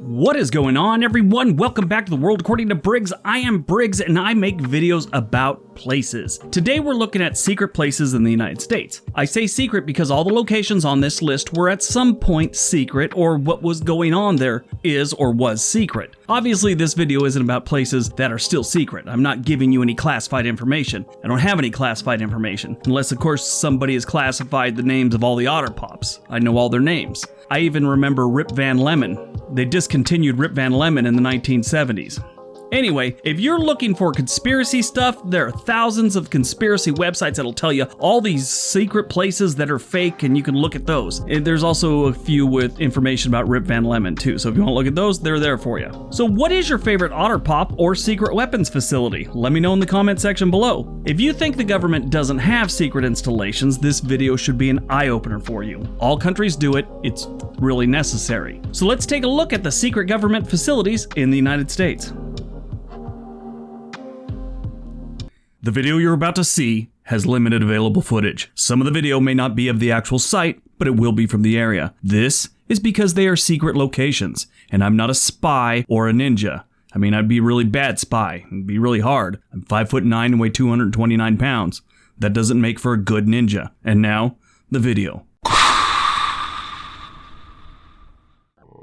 What is going on, everyone? Welcome back to the world according to Briggs. I am Briggs and I make videos about places. Today we're looking at secret places in the United States. I say secret because all the locations on this list were at some point secret, or what was going on there is or was secret. Obviously this video isn't about places that are still secret. I'm not giving you any classified information. I don't have any classified information, unless of course somebody has classified the names of all the otter pops. I know all their names. I even remember Rip Van Lemon. They discontinued Rip Van Lemon in the 1970s. Anyway, if you're looking for conspiracy stuff, there are thousands of conspiracy websites that'll tell you all these secret places that are fake, and you can look at those. And there's also a few with information about Rip Van Lemon too, so if you want to look at those, they're there for you. So what is your favorite otter pop or secret weapons facility? Let me know in the comment section below. If you think the government doesn't have secret installations, this video should be an eye-opener for you. All countries do it, it's really necessary. So let's take a look at the secret government facilities in the United States. The video you're about to see has limited available footage. Some of the video may not be of the actual site, but it will be from the area. This is because they are secret locations, and I'm not a spy or a ninja. I mean, I'd be a really bad spy. It'd be really hard. I'm 5'9" and weigh 229 pounds. That doesn't make for a good ninja. And now, the video.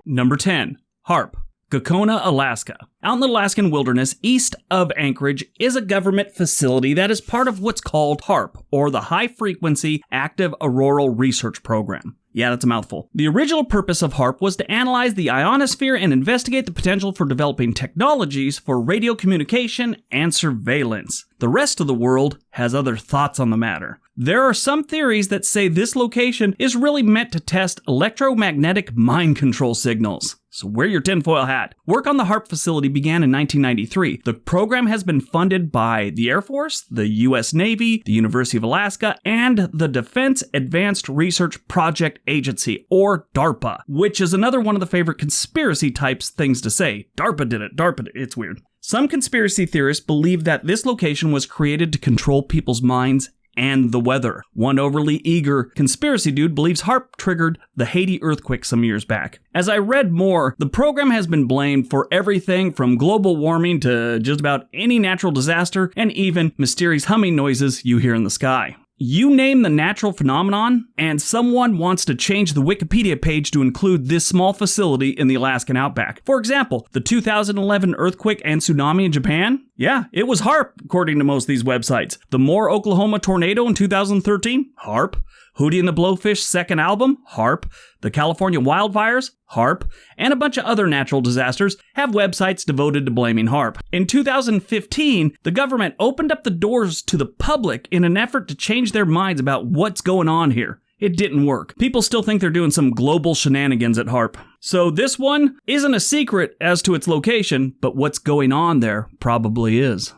Number 10. HAARP. Gakona, Alaska. Out in the Alaskan wilderness east of Anchorage is a government facility that is part of what's called HAARP, or the High Frequency Active Auroral Research Program. Yeah, that's a mouthful. The original purpose of HAARP was to analyze the ionosphere and investigate the potential for developing technologies for radio communication and surveillance. The rest of the world has other thoughts on the matter. There are some theories that say this location is really meant to test electromagnetic mind control signals. So wear your tinfoil hat. Work on the HAARP facility began in 1993. The program has been funded by the Air Force, the U.S. Navy, the University of Alaska, and the Defense Advanced Research Project Agency, or DARPA, which is another one of the favorite conspiracy types things to say. DARPA did it, DARPA did it. It's weird. Some conspiracy theorists believe that this location was created to control people's minds and the weather. One overly eager conspiracy dude believes HAARP triggered the Haiti earthquake some years back. As I read more, the program has been blamed for everything from global warming to just about any natural disaster and even mysterious humming noises you hear in the sky. You name the natural phenomenon, and someone wants to change the Wikipedia page to include this small facility in the Alaskan outback. For example, the 2011 earthquake and tsunami in Japan? Yeah, it was HAARP, according to most of these websites. The Moore, Oklahoma tornado in 2013? HAARP. Hootie and the Blowfish second album? HAARP. The California wildfires? HAARP. And a bunch of other natural disasters have websites devoted to blaming HAARP. In 2015, the government opened up the doors to the public in an effort to change their minds about what's going on here. It didn't work. People still think they're doing some global shenanigans at HAARP. So this one isn't a secret as to its location, but what's going on there probably is.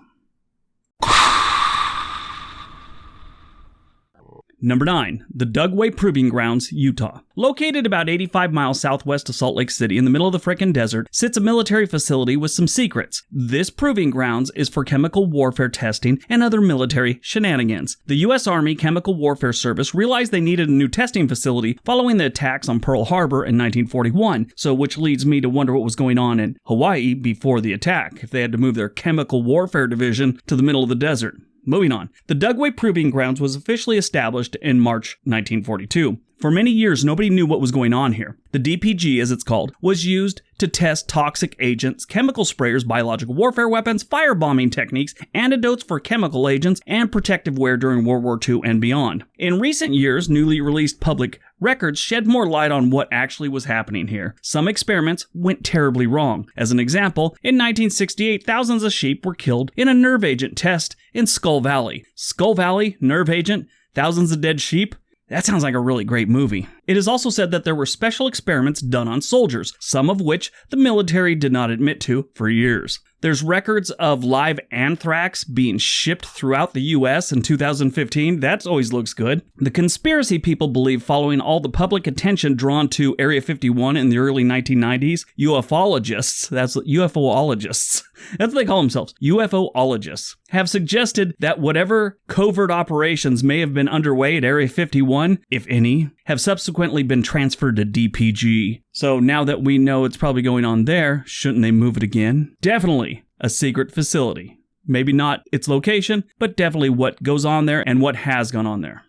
Number 9. The Dugway Proving Grounds, Utah. Located about 85 miles southwest of Salt Lake City in the middle of the frickin' desert sits a military facility with some secrets. This proving grounds is for chemical warfare testing and other military shenanigans. The U.S. Army Chemical Warfare Service realized they needed a new testing facility following the attacks on Pearl Harbor in 1941, so which leads me to wonder what was going on in Hawaii before the attack, if they had to move their chemical warfare division to the middle of the desert. Moving on. The Dugway Proving Grounds was officially established in March 1942. For many years, nobody knew what was going on here. The DPG, as it's called, was used to test toxic agents, chemical sprayers, biological warfare weapons, firebombing techniques, antidotes for chemical agents, and protective wear during World War II and beyond. In recent years, newly released public records shed more light on what actually was happening here. Some experiments went terribly wrong. As an example, in 1968, thousands of sheep were killed in a nerve agent test in Skull Valley. Skull Valley, nerve agent, thousands of dead sheep? That sounds like a really great movie. It is also said that there were special experiments done on soldiers, some of which the military did not admit to for years. There's records of live anthrax being shipped throughout the US in 2015. That always looks good. The conspiracy people believe following all the public attention drawn to Area 51 in the early 1990s, UFOologists, that's what they call themselves, UFOologists, have suggested that whatever covert operations may have been underway at Area 51, if any, have subsequently been transferred to DPG. So now that we know it's probably going on there, shouldn't they move it again? Definitely a secret facility. Maybe not its location, but definitely what goes on there and what has gone on there.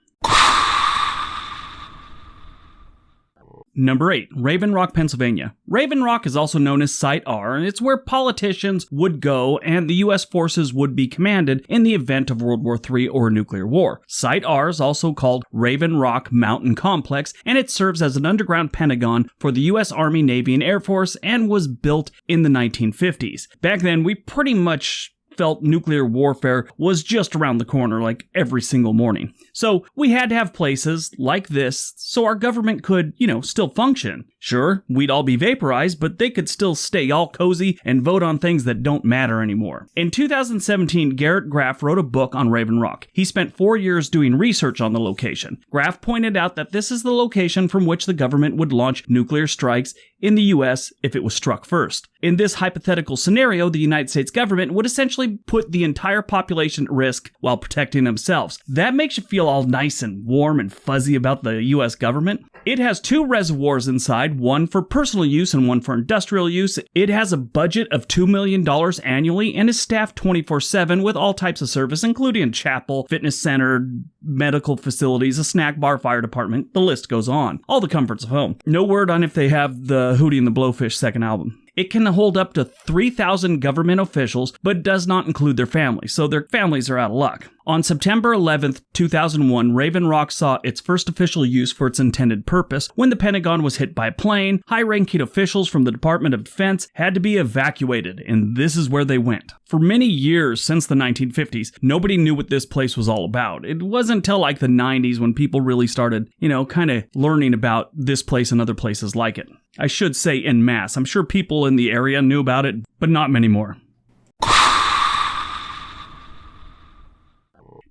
Number 8, Raven Rock, Pennsylvania. Raven Rock is also known as Site R, and it's where politicians would go and the U.S. forces would be commanded in the event of World War III or a nuclear war. Site R is also called Raven Rock Mountain Complex, and it serves as an underground Pentagon for the U.S. Army, Navy, and Air Force, and was built in the 1950s. Back then, we pretty much felt nuclear warfare was just around the corner like every single morning. So we had to have places like this so our government could, still function. Sure, we'd all be vaporized, but they could still stay all cozy and vote on things that don't matter anymore. In 2017, Garrett Graff wrote a book on Raven Rock. He spent 4 years doing research on the location. Graff pointed out that this is the location from which the government would launch nuclear strikes in the U.S. if it was struck first. In this hypothetical scenario, the United States government would essentially put the entire population at risk while protecting themselves. That makes you feel all nice and warm and fuzzy about the U.S. government. It has 2 reservoirs inside, one for personal use and one for industrial use. It has a budget of $2 million annually and is staffed 24/7 with all types of service, including a chapel, fitness center, medical facilities, a snack bar, fire department. The list goes on. All the comforts of home. No word on if they have the Hootie and the Blowfish second album. It can hold up to 3,000 government officials, but does not include their families, so their families are out of luck. On September 11th, 2001, Raven Rock saw its first official use for its intended purpose when the Pentagon was hit by a plane. High-ranking officials from the Department of Defense had to be evacuated, and this is where they went. For many years since the 1950s, nobody knew what this place was all about. It wasn't until like the 90s when people really started, kind of learning about this place and other places like it. I should say en masse. I'm sure people in the area knew about it, but not many more.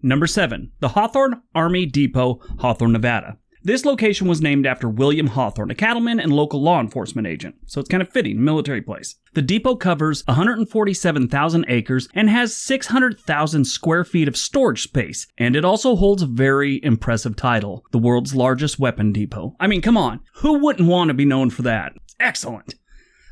Number 7, the Hawthorne Army Depot, Hawthorne, Nevada. This location was named after William Hawthorne, a cattleman and local law enforcement agent, so it's kind of fitting, military place. The depot covers 147,000 acres and has 600,000 square feet of storage space, and it also holds a very impressive title, the world's largest weapon depot. I mean, come on, who wouldn't want to be known for that? Excellent.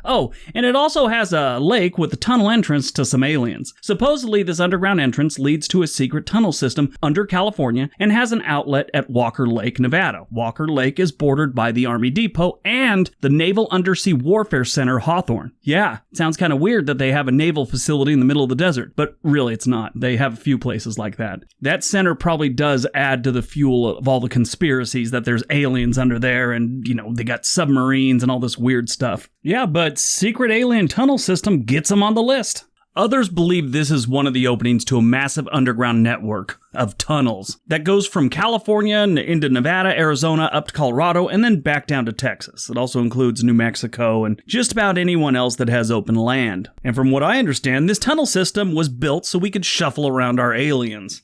Oh, and it also has a lake with a tunnel entrance to some aliens. Supposedly, this underground entrance leads to a secret tunnel system under California and has an outlet at Walker Lake, Nevada. Walker Lake is bordered by the Army Depot and the Naval Undersea Warfare Center, Hawthorne. Yeah, sounds kind of weird that they have a naval facility in the middle of the desert, but really it's not. They have a few places like that. That center probably does add to the fuel of all the conspiracies that there's aliens under there and, they got submarines and all this weird stuff. Yeah, but secret alien tunnel system gets them on the list. Others believe this is one of the openings to a massive underground network of tunnels that goes from California into Nevada, Arizona, up to Colorado, and then back down to Texas. It also includes New Mexico and just about anyone else that has open land. And from what I understand, this tunnel system was built so we could shuffle around our aliens.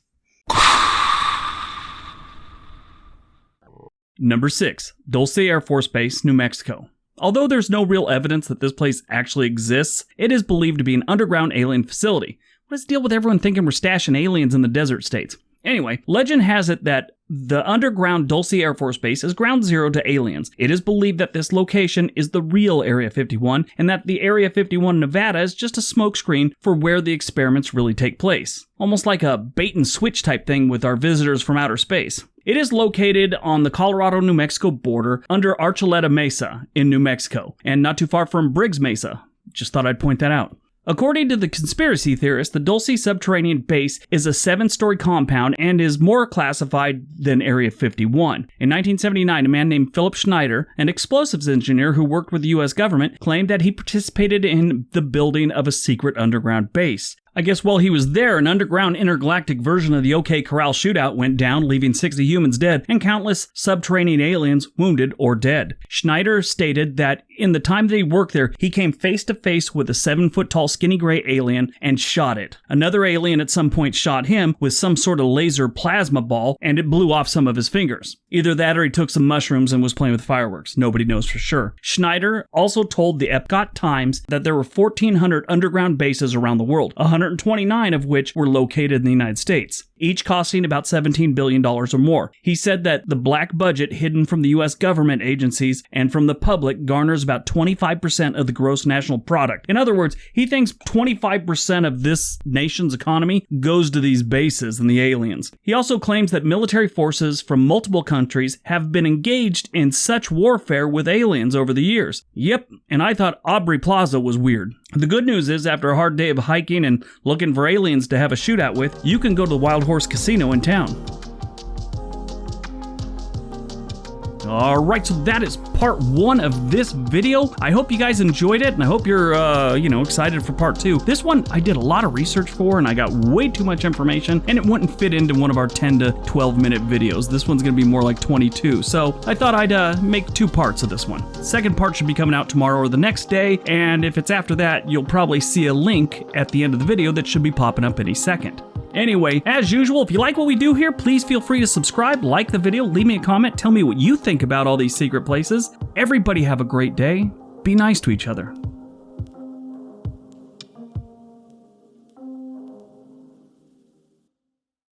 Number 6, Dulce Air Force Base, New Mexico. Although there's no real evidence that this place actually exists, it is believed to be an underground alien facility. What is the deal with everyone thinking we're stashing aliens in the desert states? Anyway, legend has it that the underground Dulce Air Force Base is ground zero to aliens. It is believed that this location is the real Area 51, and that the Area 51 Nevada is just a smokescreen for where the experiments really take place. Almost like a bait and switch type thing with our visitors from outer space. It is located on the Colorado-New Mexico border under Archuleta Mesa in New Mexico, and not too far from Briggs Mesa. Just thought I'd point that out. According to the conspiracy theorists, the Dulce subterranean base is a 7-story compound and is more classified than Area 51. In 1979, a man named Philip Schneider, an explosives engineer who worked with the U.S. government, claimed that he participated in the building of a secret underground base. I guess while he was there, an underground intergalactic version of the OK Corral shootout went down, leaving 60 humans dead and countless subterranean aliens wounded or dead. Schneider stated that in the time that he worked there, he came face to face with a 7-foot-tall skinny gray alien and shot it. Another alien at some point shot him with some sort of laser plasma ball, and it blew off some of his fingers. Either that or he took some mushrooms and was playing with fireworks. Nobody knows for sure. Schneider also told the Epcot Times that there were 1,400 underground bases around the world, 129 of which were located in the United States. each costing about $17 billion or more. He said that the black budget hidden from the U.S. government agencies and from the public garners about 25% of the gross national product. In other words, he thinks 25% of this nation's economy goes to these bases and the aliens. He also claims that military forces from multiple countries have been engaged in such warfare with aliens over the years. Yep, and I thought Aubrey Plaza was weird. The good news is, after a hard day of hiking and looking for aliens to have a shootout with, you can go to the Wild Horse Casino in town. Alright, so that is part 1 of this video. I hope you guys enjoyed it, and I hope you're, excited for part 2. This one, I did a lot of research for, and I got way too much information, and it wouldn't fit into one of our 10 to 12 minute videos. This one's gonna be more like 22, so I thought I'd make 2 parts of this one. Second part should be coming out tomorrow or the next day, and if it's after that, you'll probably see a link at the end of the video that should be popping up any second. Anyway, as usual, if you like what we do here, please feel free to subscribe, like the video, leave me a comment, tell me what you think about all these secret places. Everybody have a great day. Be nice to each other.